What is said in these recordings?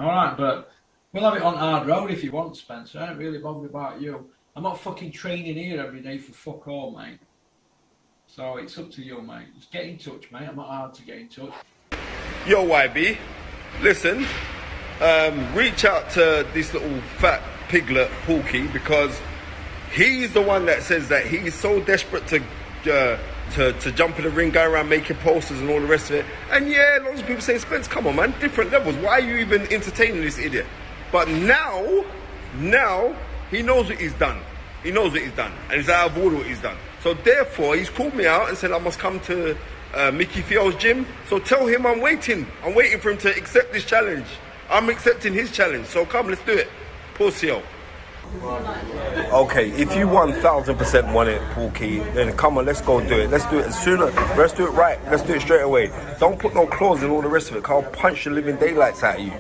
All right, but we'll have it on hard road if you want, Spencer. I ain't really bothered about you. I'm not fucking training here every day for fuck all, mate. So it's up to you, mate. Just get in touch, mate. I'm not hard to get in touch. Yo, YB, listen, reach out to this little fat piglet, Porky, because he's the one that says that he's so desperate to jump in the ring, go around making posters and all the rest of it. And yeah, lots of people say, Spence, come on, man, different levels. Why are you even entertaining this idiot? But now, he knows what he's done. He knows what he's done, and it's out of order what he's done. So therefore, he's called me out and said I must come to Mickey Fio's gym. So tell him I'm waiting. I'm waiting for him to accept this challenge. I'm accepting his challenge. So come, let's do it. Porcio. Okay, if you 1000% want it, Porky, then come on, let's go do it. Let's do it as sooner. Let's do it right. Let's do it straight away. Don't put no clause in all the rest of it, 'cause I'll punch the living daylights out of you.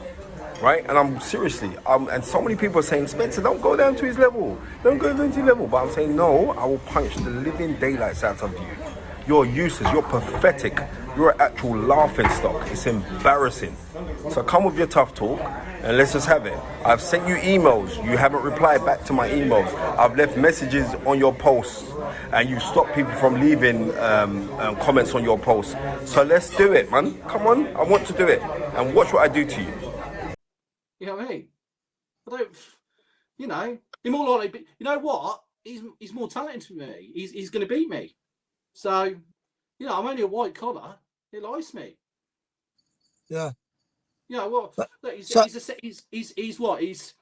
Right? And I'm seriously, and so many people are saying, Spencer, don't go down to his level. Don't go down to his level. But I'm saying, no, I will punch the living daylights out of you. You're useless. You're pathetic. You're an actual laughing stock. It's embarrassing. So come with your tough talk and let's just have it. I've sent you emails. You haven't replied back to my emails. I've left messages on your posts and you stop people from leaving comments on your posts. So let's do it, man. Come on. I want to do it. And watch what I do to you. You know what I mean? I don't, you know, he's more likely, you know what? He's more talented than me. He's going to beat me. So, you know, I'm only a white collar. He likes me. Yeah. Yeah. Well, look, he's what? He's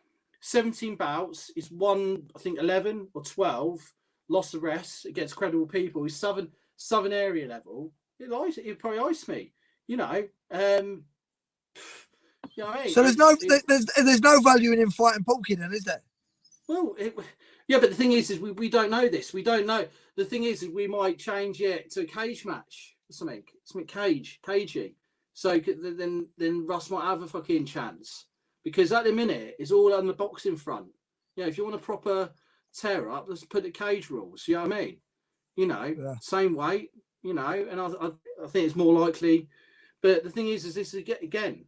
17 bouts. He's won, I think, 11 or 12. Lost the rest against credible people. He's southern area level. He likes it. He'd probably ice me. You know. You know what I mean? So there's no value in him fighting Porky then, is there? Well, yeah, but the thing is we don't know this. We don't know. The thing is we might change it to a cage match or something cagey. So then Russ might have a fucking chance because at the minute it's all on the boxing front. You know, if you want a proper tear up, let's put the cage rules. You know what I mean? You know, yeah. Same weight. You know, and I think it's more likely. But the thing is this is again.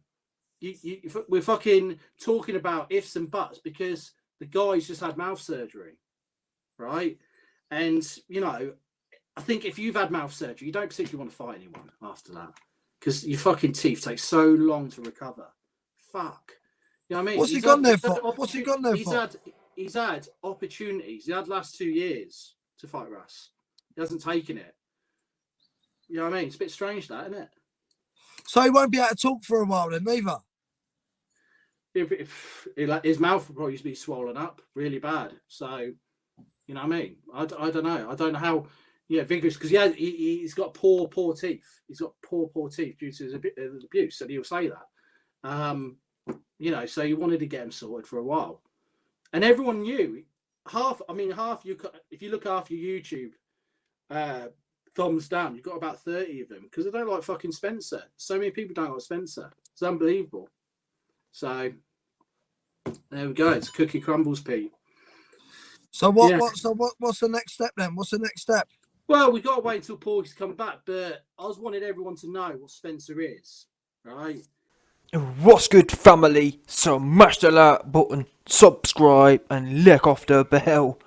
We're fucking talking about ifs and buts because the guy's just had mouth surgery, right? And, you know, I think if you've had mouth surgery, you don't particularly want to fight anyone after that because your fucking teeth take so long to recover. Fuck. You know what I mean? What's he gone there for? What's he gone there for? He's had opportunities. He had last 2 years to fight Russ. He hasn't taken it. You know what I mean? It's a bit strange that, isn't it? So he won't be able to talk for a while then, neither? His mouth will probably be swollen up really bad. So, you know what I mean? I don't know. I don't know how, vigorous, because he's got poor teeth. He's got poor teeth due to his abuse, and he'll say that. You know, so you wanted to get him sorted for a while. And everyone knew, half you, if you look after your YouTube thumbs down, you've got about 30 of them, because they don't like fucking Spencer. So many people don't like Spencer. It's unbelievable. So there we go. It's cookie crumbles, Pete. So what's the next step then? What's the next step? Well, we've got to wait until Porky's come back, but I just wanted everyone to know what Spencer is, right? What's good, family? So mash the like button, subscribe, and lick off the bell.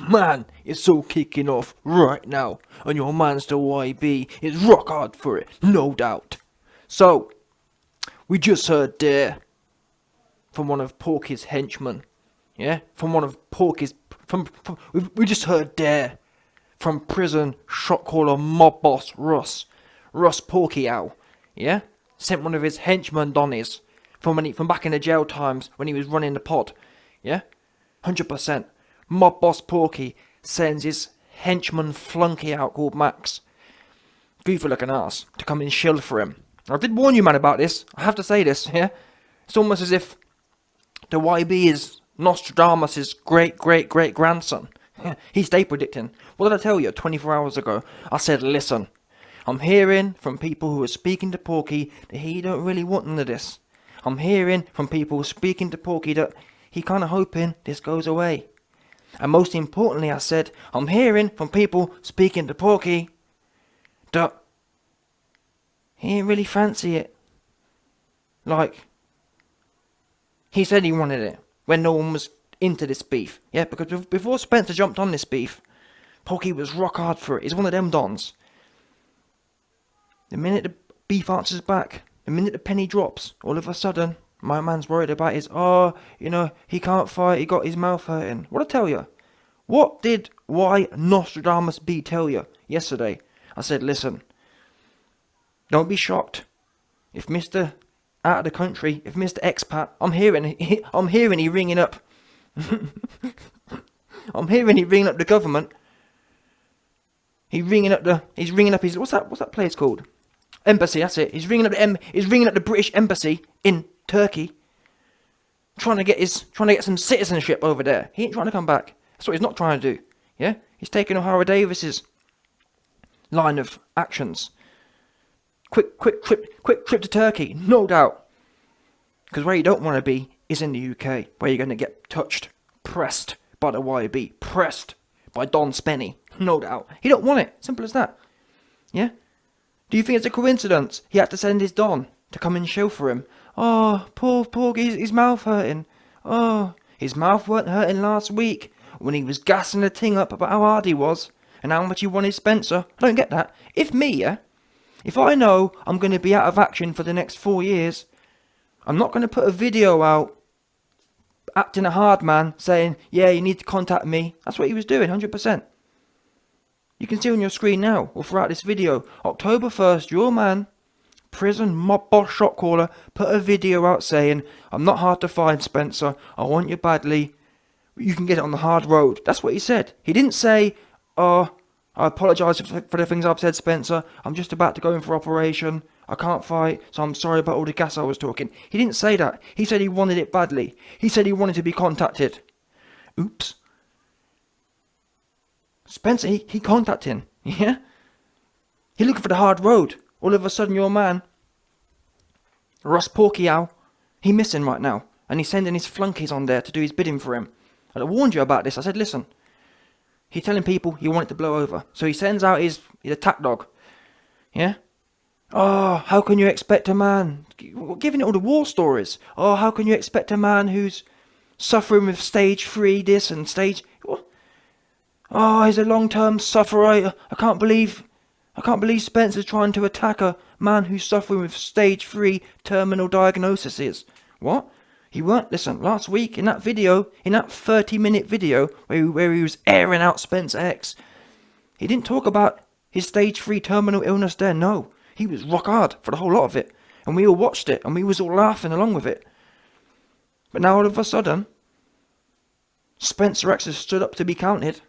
Man, it's all kicking off right now, and your man's the YB is rock hard for it, no doubt. So, we just heard there from one of Porky's henchmen, yeah? From one of Porky's, we just heard there from prison shot caller mob boss Russ porquiao, yeah? Sent one of his henchmen Donnies from back in the jail times when he was running the pod, yeah? 100%. Mob boss Porky sends his henchman flunky out called Max, goofy looking ass, to come and shield for him. I did warn you, man, about this. I have to say this, yeah? It's almost as if the YB is Nostradamus' great-great-great-grandson. He stayed predicting. What did I tell you 24 hours ago? I said, listen, I'm hearing from people who are speaking to Porky that he don't really want none of this. I'm hearing from people speaking to Porky that he kind of hoping this goes away. And most importantly, I said, I'm hearing from people speaking to Porky that he ain't really fancy it. Like, He said he wanted it when no one was into this beef. Yeah, because before Spencer jumped on this beef, Porky was rock hard for it. He's one of them dons. The minute the beef answers back, the minute the penny drops, all of a sudden, my man's worried about his, he can't fight, he got his mouth hurting. What I tell you? What did Nostradamus B tell you yesterday? I said, listen, don't be shocked. If Mr. Out of the country, if Mr. Expat, I'm hearing he ringing up. I'm hearing he ringing up the government. He's ringing up his, what's that place called? Embassy, that's it. He's ringing up the British embassy in Turkey. Trying to get some citizenship over there. He ain't trying to come back. That's what he's not trying to do. Yeah? He's taking O'Hara Davis's line of actions. Quick trip to Turkey, no doubt. Because where you don't want to be is in the UK, where you're going to get touched, pressed by the YB, pressed by Don Spenny, no doubt. He don't want it, simple as that. Yeah? Do you think it's a coincidence he had to send his Don to come and show for him? Oh, poor Porky, his mouth hurting. Oh, his mouth weren't hurting last week when he was gassing the thing up about how hard he was and how much he wanted Spencer. I don't get that. If I know I'm going to be out of action for the next 4 years, I'm not going to put a video out acting a hard man saying, yeah, you need to contact me. That's what he was doing, 100%. You can see on your screen now, or throughout this video, October 1st, your man, Prison Boss Shot Caller, put a video out saying, I'm not hard to find, Spencer. I want you badly. You can get it on the hard road. That's what he said. He didn't say, I apologise for the things I've said, Spencer. I'm just about to go in for operation. I can't fight, so I'm sorry about all the gas I was talking. He didn't say that. He said he wanted it badly. He said he wanted to be contacted. Oops. Spencer, he contacted him. Yeah? He looking for the hard road. All of a sudden, your man, Russ Porquiao, he missing right now. And he's sending his flunkies on there to do his bidding for him. And I warned you about this. I said, listen. He's telling people he wanted to blow over. So he sends out his attack dog. Yeah? Oh, how can you expect a man... Giving it all the war stories. Oh, how can you expect a man who's suffering with stage 3 this and stage... Oh, he's a long-term sufferer. I can't believe Spencer's trying to attack a man who's suffering with stage 3 terminal diagnoses. What? He weren't... Listen, last week in that video, in that 30-minute video where he was airing out Spencer X, he didn't talk about his stage 3 terminal illness there, no. He was rock hard for the whole lot of it. And we all watched it, and we was all laughing along with it. But now all of a sudden, Spencer X has stood up to be counted.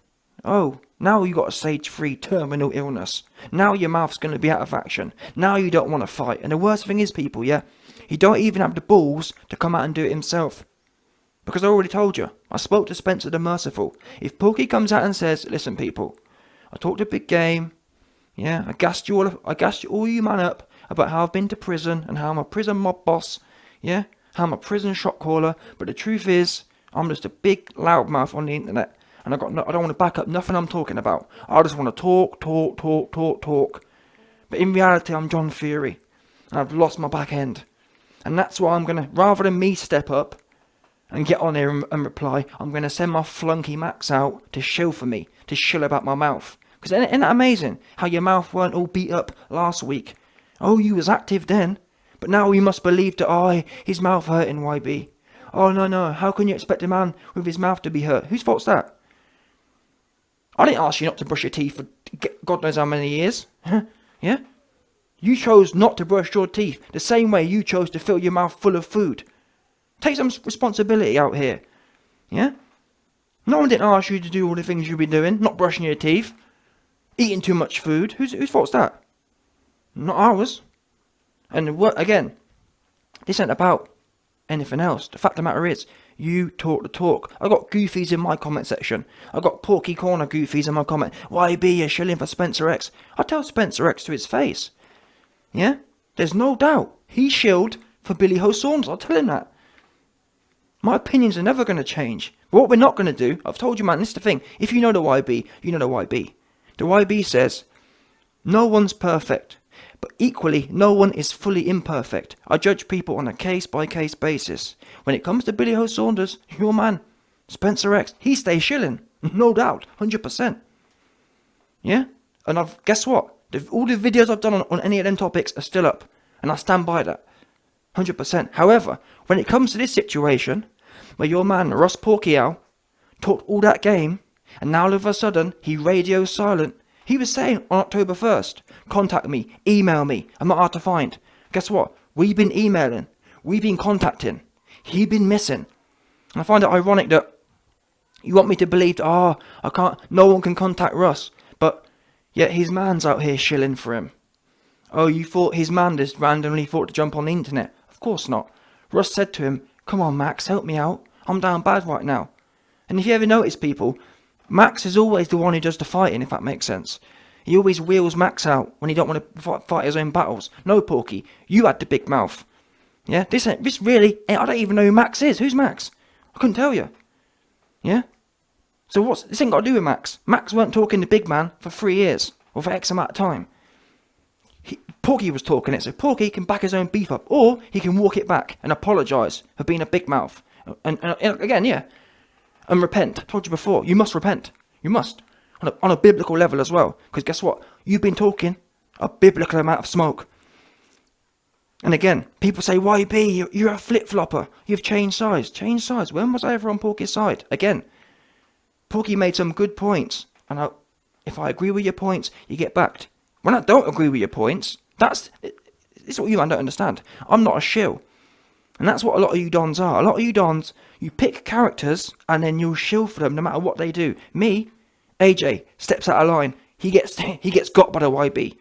Oh, now you got a stage 3 terminal illness. Now your mouth's going to be out of action. Now you don't want to fight. And the worst thing is, people, yeah, he don't even have the balls to come out and do it himself. Because I already told you, I spoke to Spencer the Merciful. If Porky comes out and says, listen, people, I talked a big game. Yeah, I gassed you all you man up about how I've been to prison and how I'm a prison mob boss. Yeah, how I'm a prison shot caller. But the truth is, I'm just a big loudmouth on the internet. And I don't want to back up nothing I'm talking about. I just want to talk. But in reality, I'm John Fury. And I've lost my back end. And that's why I'm going to, rather than me step up and get on here and reply, I'm going to send my flunky Max out to shill for me, to shill about my mouth. Because isn't that amazing how your mouth weren't all beat up last week? Oh, you was active then. But now you must believe that, his mouth hurting, YB. Oh, no, how can you expect a man with his mouth to be hurt? Whose fault's that? I didn't ask you not to brush your teeth for God knows how many years. Yeah? You chose not to brush your teeth the same way you chose to fill your mouth full of food. Take some responsibility out here. Yeah? No one didn't ask you to do all the things you've been doing. Not brushing your teeth. Eating too much food. Whose fault's that? Not ours. And again, this ain't about anything else. The fact of the matter is, you talk the talk. I got goofies in my comment section. I got Porky Corner goofies in my comment. YB, you're shilling for Spencer X. I tell Spencer X to his face. Yeah? There's no doubt. He shilled for Billy Ho Saunders. I'll tell him that. My opinions are never going to change. But what we're not going to do, I've told you, man, this is the thing. If you know the YB, you know the YB. The YB says, no one's perfect. But equally, no one is fully imperfect. I judge people on a case-by-case basis. When it comes to Billy Ho Saunders, your man, Spencer X, he stays shilling. No doubt, 100%. Yeah? And guess what? All the videos I've done on any of them topics are still up. And I stand by that. 100%. However, when it comes to this situation, where your man, Ross Porquiao, talked all that game, and now all of a sudden, he radio silent. He was saying on October 1st, contact me, email me, I'm not hard to find. Guess what? We've been emailing, we've been contacting, he's been missing. And I find it ironic that you want me to believe that, no one can contact Russ, but yet his man's out here shilling for him. Oh, you thought his man just randomly thought to jump on the internet? Of course not. Russ said to him, come on Max, help me out, I'm down bad right now. And if you ever notice people, Max is always the one who does the fighting, if that makes sense. He always wheels Max out when he don't want to fight his own battles. No, Porky, you had the big mouth. Yeah, this really, I don't even know who Max is. Who's Max? I couldn't tell you. Yeah? So this ain't got to do with Max. Max weren't talking to big man for 3 years, or for X amount of time. Porky was talking it, so Porky can back his own beef up, or he can walk it back and apologise for being a big mouth. And again, yeah. And repent. I told you before, you must repent. You must. On a biblical level as well. Because guess what? You've been talking a biblical amount of smoke. And again, people say, YB, you're a flip-flopper. You've changed sides. Changed sides? When was I ever on Porky's side? Again, Porky made some good points. And if I agree with your points, you get backed. When I don't agree with your points, it's what you man don't understand. I'm not a shill. And that's what a lot of you dons are. A lot of you dons, you pick characters and then you'll shill for them no matter what they do. Me, AJ, steps out of line. He gets got by the YB.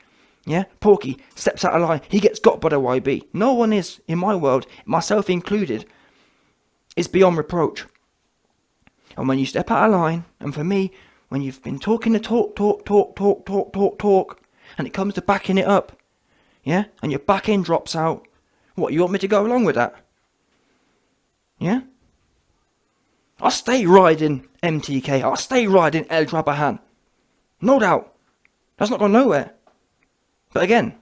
Yeah? Porky steps out of line. He gets got by the YB. No one is, in my world, myself included, is beyond reproach. And when you step out of line, and for me, when you've been talking the talk, and it comes to backing it up, yeah? And your back end drops out, what, you want me to go along with that? Yeah? I'll stay riding MTK. I'll stay riding El Drabahan. No doubt. That's not going nowhere. But again,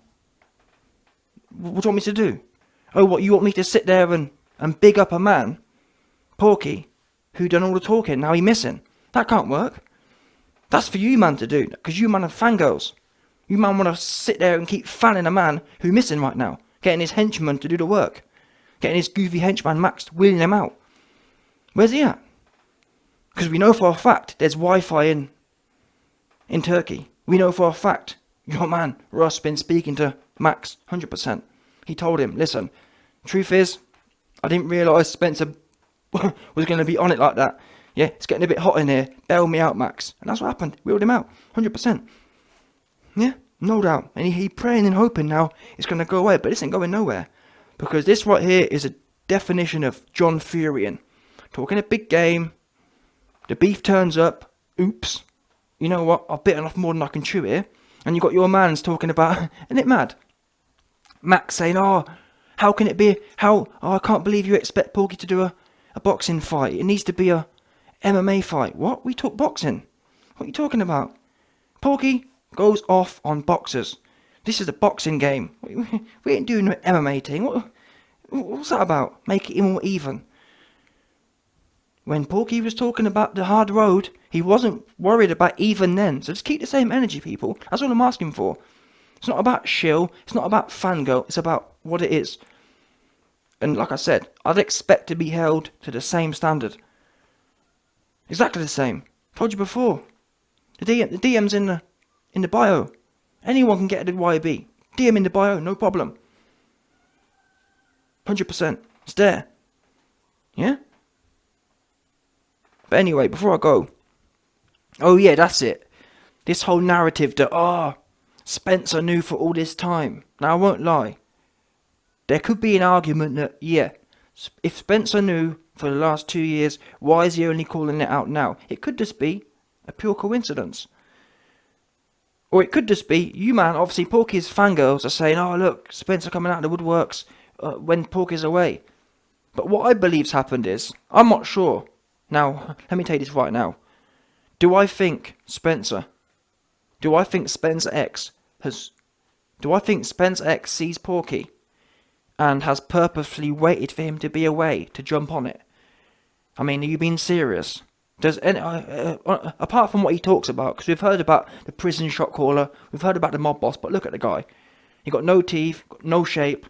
what do you want me to do? Oh, what, you want me to sit there and big up a man, Porky, who done all the talking, now he missing? That can't work. That's for you man to do, because you man are fangirls. You man want to sit there and keep fanning a man who missing right now, getting his henchman to do the work, getting his goofy henchman Max wheeling him out. Where's he at? Because we know for a fact there's Wi-Fi in Turkey. We know for a fact your man Russ been speaking to Max 100%. He told him, listen, truth is, I didn't realise Spencer was going to be on it like that. Yeah, it's getting a bit hot in here. Bail me out, Max. And that's what happened. Wheeled him out. 100%. Yeah, no doubt. And he praying and hoping now it's going to go away. But this ain't going nowhere. Because this right here is a definition of John Furian. Talking a big game. The beef turns up. Oops. You know what? I've bitten off more than I can chew here. And you got your mans talking about... Isn't it mad? Max saying, how can it be... I can't believe you expect Porky to do a boxing fight. It needs to be a MMA fight. What? We talk boxing. What are you talking about? Porky goes off on boxers. This is a boxing game. We ain't doing an MMA thing. What's that about? Make it more even. When Porky was talking about the hard road, he wasn't worried about even then. So just keep the same energy, people. That's all I'm asking for. It's not about shill. It's not about fangirl. It's about what it is. And like I said, I'd expect to be held to the same standard. Exactly the same. Told you before. The DM's in the bio. Anyone can get the YB. DM in the bio, no problem. 100%. It's there. Yeah? But anyway, before I go. Oh yeah, that's it. This whole narrative that, Spencer knew for all this time. Now I won't lie. There could be an argument that, yeah, if Spencer knew for the last 2 years, why is he only calling it out now? It could just be a pure coincidence. Or it could just be, you man, obviously Porky's fangirls are saying, look, Spencer coming out of the woodworks when Porky's away. But what I believe's happened is, I'm not sure. Now, let me tell you this right now. Do I think Spencer X has Do I think Spence X sees Porky and has purposefully waited for him to be away to jump on it? I mean, are you being serious? Does any, apart from what he talks about, because we've heard about the prison shot caller, we've heard about the mob boss, but look at the guy. He got no teeth, got no shape.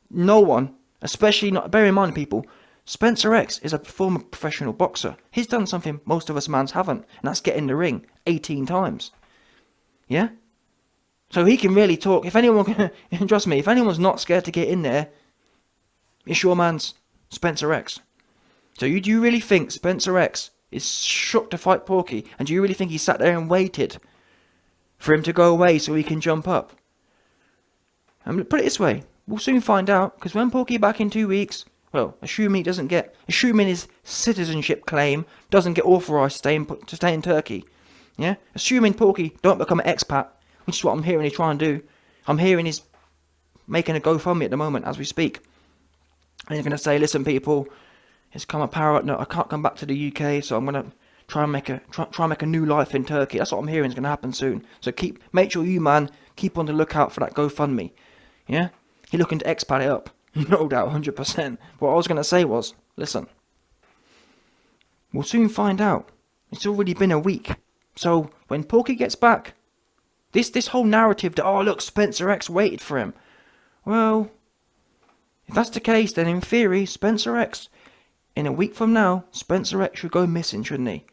No one, especially not, bear in mind people, Spencer X is a former professional boxer. He's done something most of us mans haven't, and that's get in the ring 18 times. Yeah? So he can really talk. If anyone, trust me, if anyone's not scared to get in there, it's your man's Spencer X. So do you really think Spencer X is shook to fight Porky? And do you really think he sat there and waited for him to go away so he can jump up? And put it this way, we'll soon find out, because when Porky back in 2 weeks, well, assuming his citizenship claim doesn't get authorised to stay in Turkey, yeah? Assuming Porky don't become an expat, which is what I'm hearing he's trying to do. I'm hearing he's making a GoFundMe at the moment as we speak. And he's going to say, listen people, it's come apparent that I can't come back to the UK, so I'm going to try and make a new life in Turkey. That's what I'm hearing is going to happen soon. So make sure you, man, keep on the lookout for that GoFundMe. Yeah? He's looking to expat it up. No doubt, 100%. What I was going to say was, listen, we'll soon find out. It's already been a week. So when Porky gets back, this whole narrative that, oh look, Spencer X waited for him. Well, if that's the case, then in theory, Spencer X, in a week from now, Spencer X should go missing, shouldn't he?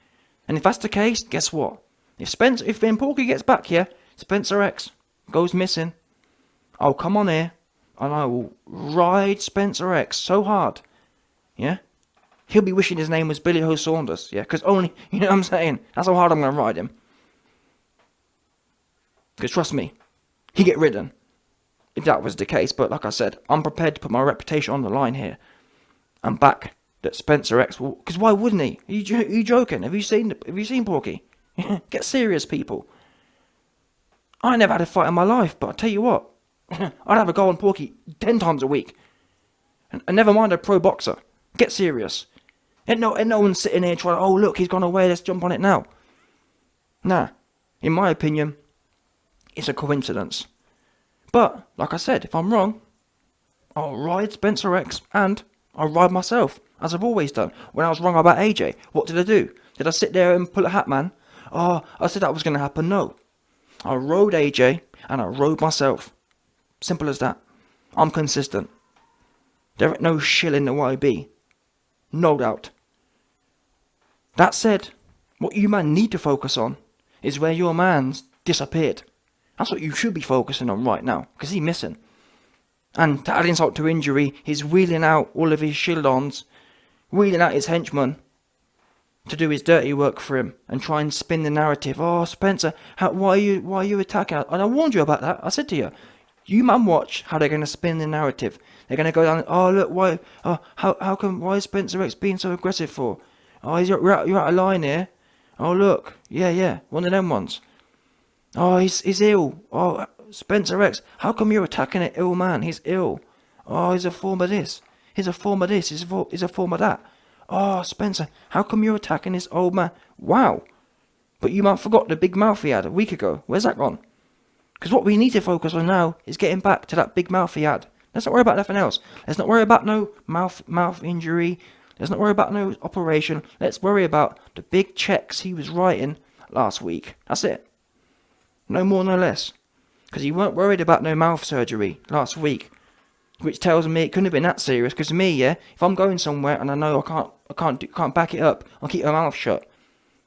And if that's the case, guess what? If when Porky gets back here, Spencer X goes missing, I'll come on here and I will ride Spencer X so hard, yeah? He'll be wishing his name was Billy Ho Saunders, yeah? Because only, you know what I'm saying? That's how hard I'm going to ride him. Because trust me, he'd get ridden if that was the case. But like I said, I'm prepared to put my reputation on the line here. I'm back that Spencer X will... Because why wouldn't he? Are you joking? Have you seen Porky? Get serious, people. I never had a fight in my life, but I tell you what, I'd have a go on Porky 10 times a week. And never mind a pro boxer. Get serious. And no one sitting here trying, oh look, he's gone away, let's jump on it now. Nah, in my opinion, it's a coincidence. But, like I said, if I'm wrong, I'll ride Spencer X and I'll ride myself, as I've always done. When I was wrong about AJ, what did I do? Did I sit there and pull a HITMAN? Oh, I said that was going to happen. No. I rode AJ and I rode myself. Simple as that. I'm consistent. There ain't no shill in the YB. No doubt. That said, what you man need to focus on is where your man's disappeared. That's what you should be focusing on right now, because he's missing. And to add insult to injury, he's wheeling out all of his shieldons, wheeling out his henchmen to do his dirty work for him and try and spin the narrative. Oh, Spencer, why are you attacking? And I warned you about that. I said to you, you man watch how they're going to spin the narrative. They're going to go down, oh look, why? Oh, why is Spencer X being so aggressive for? Oh, you're out of line here. Oh look, yeah, one of them ones. Oh, he's ill. Oh, Spencer X, how come you're attacking an ill man? He's ill. Oh, he's a form of this. He's a form of this. He's a form of that. Oh, Spencer, how come you're attacking this old man? Wow. But you might forgot the big mouth he had a week ago. Where's that gone? Because what we need to focus on now is getting back to that big mouth he had. Let's not worry about nothing else. Let's not worry about no mouth injury. Let's not worry about no operation. Let's worry about the big checks he was writing last week. That's it. No more, no less. Because he weren't worried about no mouth surgery last week. Which tells me it couldn't have been that serious. Because me, yeah, if I'm going somewhere and I know I can't back it up, I'll keep my mouth shut.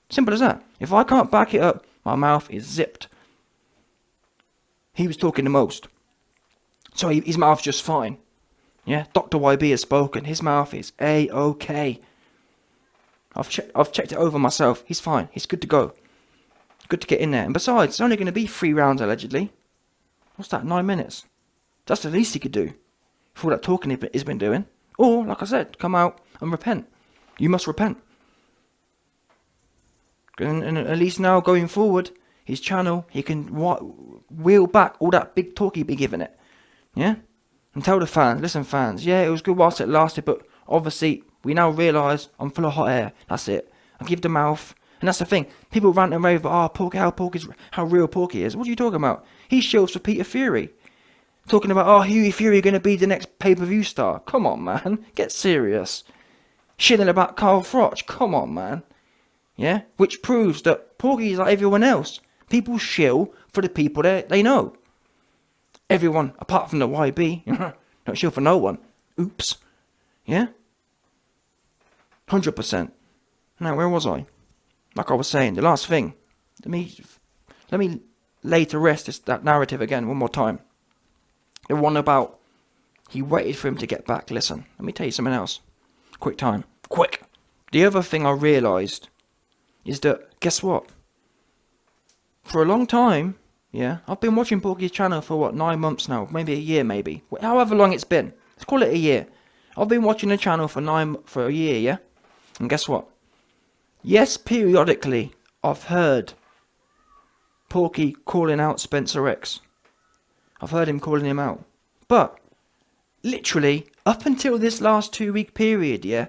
Simple as that. If I can't back it up, my mouth is zipped. He was talking the most. So his mouth's just fine. Yeah, Dr. YB has spoken. His mouth is A-OK. I've checked it over myself. He's fine. He's good to go. Good to get in there. And besides, it's only going to be 3 rounds allegedly. What's that, 9 minutes? That's the least he could do for all that talking he's been doing. Or, like I said, come out and repent. You must repent. And at least now, going forward, his channel, he can wheel back all that big talk he'd be giving it. Yeah? And tell the fans, listen fans, yeah, it was good whilst it lasted, but obviously, we now realise I'm full of hot air. That's it. I give the mouth. And that's the thing. People rant and rave about, Porky, how real Porky is. What are you talking about? He shills for Peter Fury. Talking about, oh, Huey Fury going to be the next pay-per-view star. Come on, man. Get serious. Shilling about Carl Froch. Come on, man. Yeah? Which proves that Porky is like everyone else. People shill for the people they know. Everyone, apart from the YB, don't shill for no one. Oops. Yeah? 100%. Now, where was I? Like I was saying, the last thing. Let me lay to rest that narrative again one more time. The one about he waited for him to get back. Listen, let me tell you something else. Quick time. Quick. The other thing I realised is that, guess what? For a long time, yeah, I've been watching Porky's channel for what, 9 months now? Maybe a year, maybe. However long it's been. Let's call it a year. I've been watching the channel for a year, yeah? And guess what? Yes, periodically, I've heard Porky calling out Spencer X. I've heard him calling him out. But, literally, up until this last 2-week period, yeah,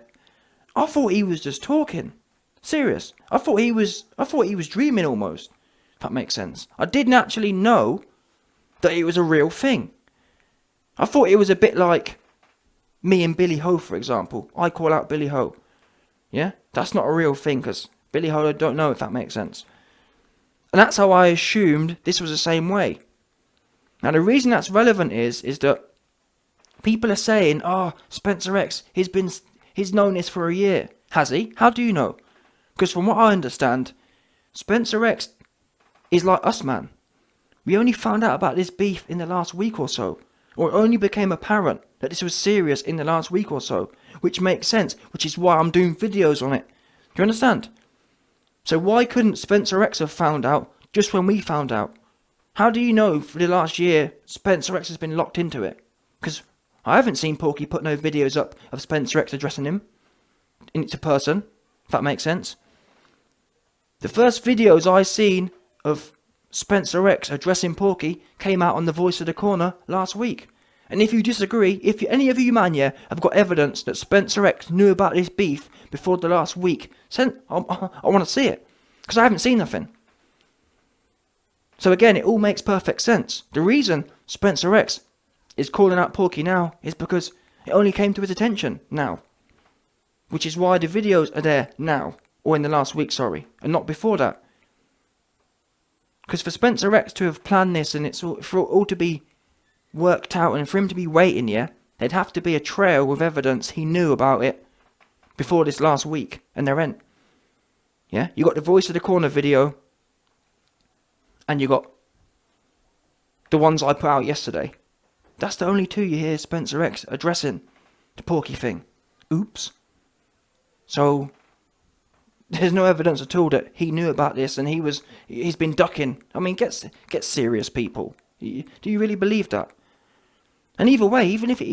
I thought he was just talking. Serious. I thought he was dreaming almost. If that makes sense. I didn't actually know that it was a real thing. I thought it was a bit like me and Billy Ho, for example. I call out Billy Ho. Yeah? That's not a real thing, because Billy Ho, I don't know if that makes sense. And that's how I assumed this was the same way. Now, the reason that's relevant is that people are saying, oh, Spencer X, he's known this for a year. Has he? How do you know? Because from what I understand, Spencer X is like us, man. We only found out about this beef in the last week or so. Or it only became apparent that this was serious in the last week or so. Which makes sense, which is why I'm doing videos on it. Do you understand? So why couldn't Spencer X have found out just when we found out? How do you know for the last year Spencer X has been locked into it? Because I haven't seen Porky put no videos up of Spencer X addressing him into person, if that makes sense. The first videos I seen of Spencer X addressing Porky came out on the Voice of the Corner last week. And if you disagree, any of you man, yeah, have got evidence that Spencer X knew about this beef before the last week, I want to see it. Because I haven't seen nothing. So again, it all makes perfect sense. The reason Spencer X is calling out Porky now is because it only came to his attention now. Which is why the videos are there now. Or in the last week, sorry. And not before that. Because for Spencer X to have planned this and for it all to be worked out and for him to be waiting, yeah, there'd have to be a trail with evidence he knew about it before this last week. And there ain't. Yeah? You got the Voice of the Corner video. And you got the ones I put out yesterday. That's the only two you hear Spencer X addressing the Porky thing. Oops. So there's no evidence at all that he knew about this and he's been ducking. I mean, get serious, people. Do you really believe that? And either way, even if it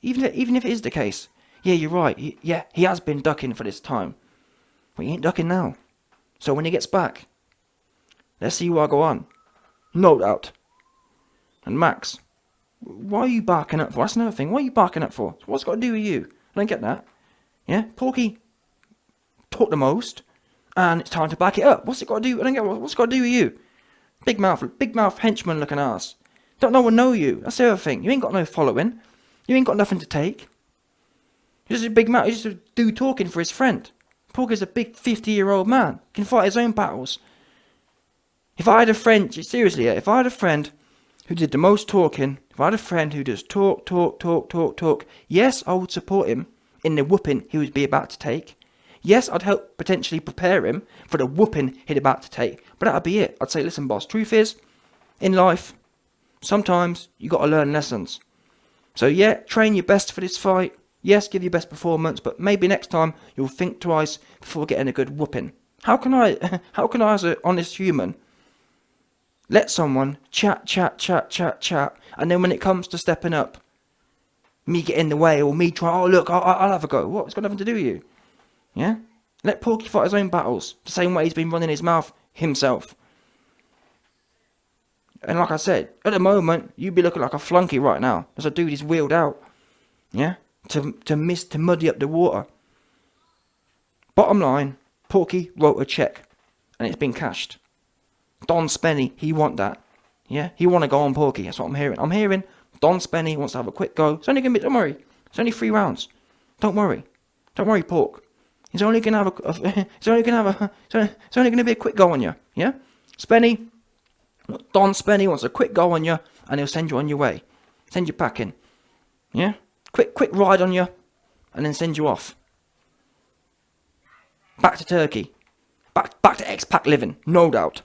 is the case, yeah, you're right. He has been ducking for this time, but he ain't ducking now. So when he gets back, let's see what I go on. No doubt. And Max, why are you barking up for? That's another thing. What are you barking up for? What's it got to do with you? I don't get that. Yeah, Porky talk the most, and it's time to back it up. What's it got to do? I don't get what's it got to do with you? Big mouth henchman looking ass. Don't no one know you. That's the other thing. You ain't got no following. You ain't got nothing to take. You're just a big mouth. You're just a dude talking for his friend. Porky's a big 50-year-old man. Can fight his own battles. If I had a friend, seriously, if I had a friend who did the most talking, if I had a friend who just talk, yes, I would support him in the whooping he would be about to take. Yes, I'd help potentially prepare him for the whooping he'd about to take. But that'd be it. I'd say, listen, boss, truth is, in life, sometimes you got to learn lessons. So yeah, train your best for this fight. Yes, give your best performance, but maybe next time you'll think twice before getting a good whooping. How can I, as an honest human, let someone chat, and then when it comes to stepping up, me get in the way, or me try, oh look, I'll have a go. What? It's got nothing to do with you. Yeah? Let Porky fight his own battles, the same way he's been running his mouth himself. And like I said, at the moment, you'd be looking like a flunky right now, as a dude is wheeled out. Yeah? To muddy up the water. Bottom line, Porky wrote a check, and it's been cashed. Don Spenny, he want that. Yeah, he want to go on Porky. That's what I'm hearing. I'm hearing Don Spenny wants to have a quick go. It's only gonna be. Don't worry. It's only 3 rounds. Don't worry. Don't worry, Pork. He's only gonna have it's only gonna be a quick go on you. Yeah, Spenny. Don Spenny wants a quick go on you, and he'll send you on your way. Send you packing. Yeah, quick ride on you, and then send you off. Back to Turkey. Back to expat living, no doubt.